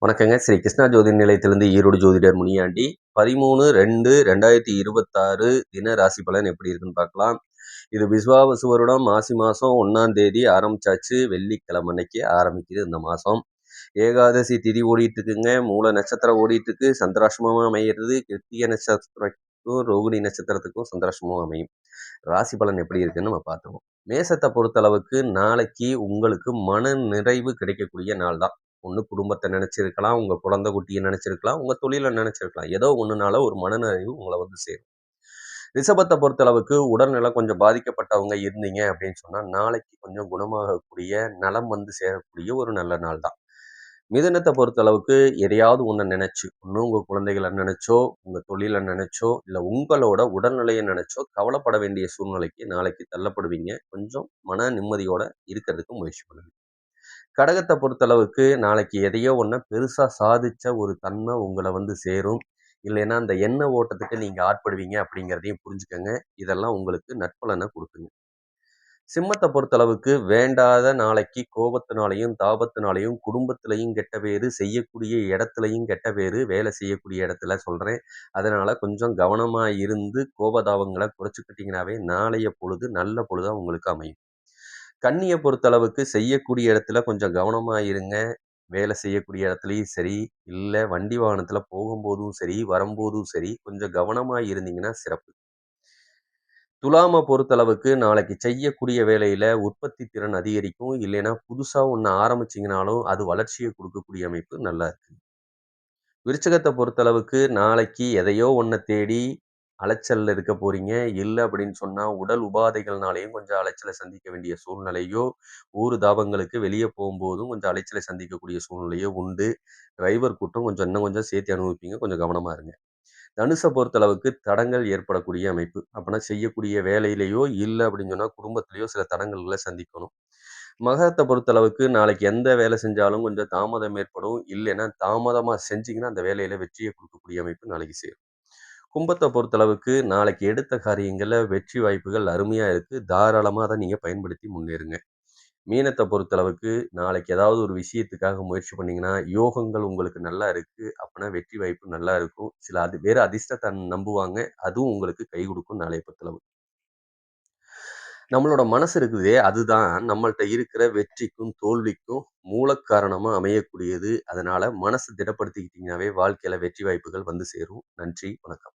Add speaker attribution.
Speaker 1: வணக்கங்க. ஸ்ரீ கிருஷ்ணா ஜோதி நிலையத்திலிருந்து ஈரோடு ஜோதிடர் முனியாண்டி. 13/2/2026 தின ராசி பலன் எப்படி இருக்குன்னு பார்க்கலாம். இது விசுவாவசு வருடம் மாசி மாசம் 1ஆம் தேதி ஆரம்பிச்சாச்சு. வெள்ளிக்கிழமை அன்னைக்கு ஆரம்பிக்குது இந்த மாசம். ஏகாதசி திதி ஓடிட்டு இருக்குங்க. மூல நட்சத்திரம் ஓடிட்டு இருக்கு. சந்திராஷ்டமமா அமையிறது. கிருத்திகை நட்சத்திரத்துக்கும் ரோகிணி நட்சத்திரத்துக்கும் சந்திராஷ்டமம் அமையும். ராசி பலன் எப்படி இருக்குன்னு நம்ம பார்த்துருவோம். மேசத்தை பொறுத்தளவுக்கு நாளைக்கு உங்களுக்கு மன நிறைவு கிடைக்கக்கூடிய நாள் தான். ஒன்று குடும்பத்தை நினைச்சிருக்கலாம், உங்க குழந்தை குட்டியை நினைச்சிருக்கலாம், உங்க தொழிலை நினைச்சிருக்கலாம். ஏதோ ஒண்ணுனால ஒரு மனநிறைவு உங்களை வந்து சேரும். ரிஷபத்தை பொறுத்தளவுக்கு உடல்நலம் கொஞ்சம் பாதிக்கப்பட்டவங்க இருந்தீங்க அப்படின்னு சொன்னா நாளைக்கு கொஞ்சம் குணமாகக்கூடிய நலம் வந்து சேரக்கூடிய ஒரு நல்ல நாள் தான். மிதுனத்தை பொறுத்தளவுக்கு எதையாவது ஒன்று நினைச்சு ஒன்றும் உங்க குழந்தைகளை நினைச்சோ, உங்க தொழிலை நினைச்சோ, இல்லை உங்களோட உடல்நிலையை நினைச்சோ கவலைப்பட வேண்டிய சூழ்நிலைக்கு நாளைக்கு தள்ளப்படுவீங்க. கொஞ்சம் மன நிம்மதியோட இருக்கிறதுக்கு முயற்சி பண்ணுங்க. கடகத்தை பொறுத்தளவுக்கு நாளைக்கு எதையோ ஒன்று பெருசாக சாதிச்ச ஒரு தன்மை உங்களை வந்து சேரும். இல்லைன்னா அந்த எண்ண ஓட்டத்துக்கு நீங்கள் ஆட்படுவீங்க அப்படிங்கிறதையும் புரிஞ்சுக்கங்க. இதெல்லாம் உங்களுக்கு நற்பலனை கொடுக்குங்க. சிம்மத்தை பொறுத்தளவுக்கு வேண்டாத நாளைக்கு கோபத்தினாலையும் தாபத்தினாலையும் குடும்பத்திலையும் கெட்ட பேரு, செய்யக்கூடிய இடத்துலையும் கெட்ட பேரு, வேலை செய்யக்கூடிய இடத்துல சொல்கிறேன். அதனால் கொஞ்சம் கவனமாக இருந்து கோபதாபங்களை குறைச்சிக்கிட்டிங்கனாவே நாளைய பொழுது நல்ல பொழுதாக உங்களுக்கு அமையும். கன்னியை பொறுத்தளவுக்கு செய்யக்கூடிய இடத்துல கொஞ்சம் கவனமா இருங்க. வேலை செய்யக்கூடிய இடத்துலயும் சரி, இல்ல வண்டி வாகனத்துல போகும்போதும் சரி, வரும்போதும் சரி, கொஞ்சம் கவனமா இருந்தீங்கன்னா சிறப்பு. துலாம பொறுத்தளவுக்கு நாளைக்கு செய்யக்கூடிய வேலையில உற்பத்தி திறன் அதிகரிக்கும். இல்லைன்னா புதுசா ஒண்ணு ஆரம்பிச்சீங்கனாலும் அது வளர்ச்சியை கொடுக்கக்கூடிய அமைப்பு நல்லா இருக்கு. விருச்சகத்தை பொறுத்தளவுக்கு நாளைக்கு எதையோ ஒன்றை தேடி அலைச்சல்ல இருக்க போறீங்க. இல்லை அப்படின்னு சொன்னா உடல் உபாதைகள்னாலையும் கொஞ்சம் அலைச்சலை சந்திக்க வேண்டிய சூழ்நிலையோ, ஊர் தாபங்களுக்கு வெளியே போகும்போதும் கொஞ்சம் அலைச்சலை சந்திக்கக்கூடிய சூழ்நிலையோ உண்டு. டிரைவர் கூட்டம் கொஞ்சம் இன்னும் கொஞ்சம் சேர்த்து அனுபவிப்பீங்க. கொஞ்சம் கவனமா இருங்க. தனுசை பொறுத்தளவுக்கு தடங்கள் ஏற்படக்கூடிய அமைப்பு. அப்படின்னா செய்யக்கூடிய வேலையிலேயோ, இல்லை அப்படின்னு சொன்னா குடும்பத்திலேயோ சில தடங்கல்களை சந்திக்கணும். மகரத்தை பொறுத்தளவுக்கு நாளைக்கு எந்த வேலை செஞ்சாலும் கொஞ்சம் தாமதம் ஏற்படும். இல்லைன்னா தாமதமா செஞ்சீங்கன்னா அந்த வேலையில வெற்றியை கொடுக்கக்கூடிய அமைப்பு நாளைக்கு சேரும். கும்பத்தை பொறுத்தளவுக்கு நாளைக்கு எடுத்த காரியங்கள்ல வெற்றி வாய்ப்புகள் அருமையா இருக்கு. தாராளமா அதை நீங்க பயன்படுத்தி முன்னேறுங்க. மீனத்தை பொறுத்தளவுக்கு நாளைக்கு ஏதாவது ஒரு விஷயத்துக்காக முயற்சி பண்ணீங்கன்னா யோகங்கள் உங்களுக்கு நல்லா இருக்கு. அப்பனா வெற்றி வாய்ப்பு நல்லா இருக்கும். சில அது வேற அதிர்ஷ்டத்தை நம்புவாங்க. அதுவும் உங்களுக்கு கை கொடுக்கும் நாளைய பொறுத்தளவு. நம்மளோட மனசு இருக்குதே, அதுதான் நம்மள்ட்ட இருக்கிற வெற்றிக்கும், தோல்விக்கும் மூலக்காரணமா அமையக்கூடியது. அதனால மனசு திடப்படுத்திக்கிட்டீங்கன்னாவே வாழ்க்கையில வெற்றி வாய்ப்புகள் வந்து சேரும். நன்றி, வணக்கம்.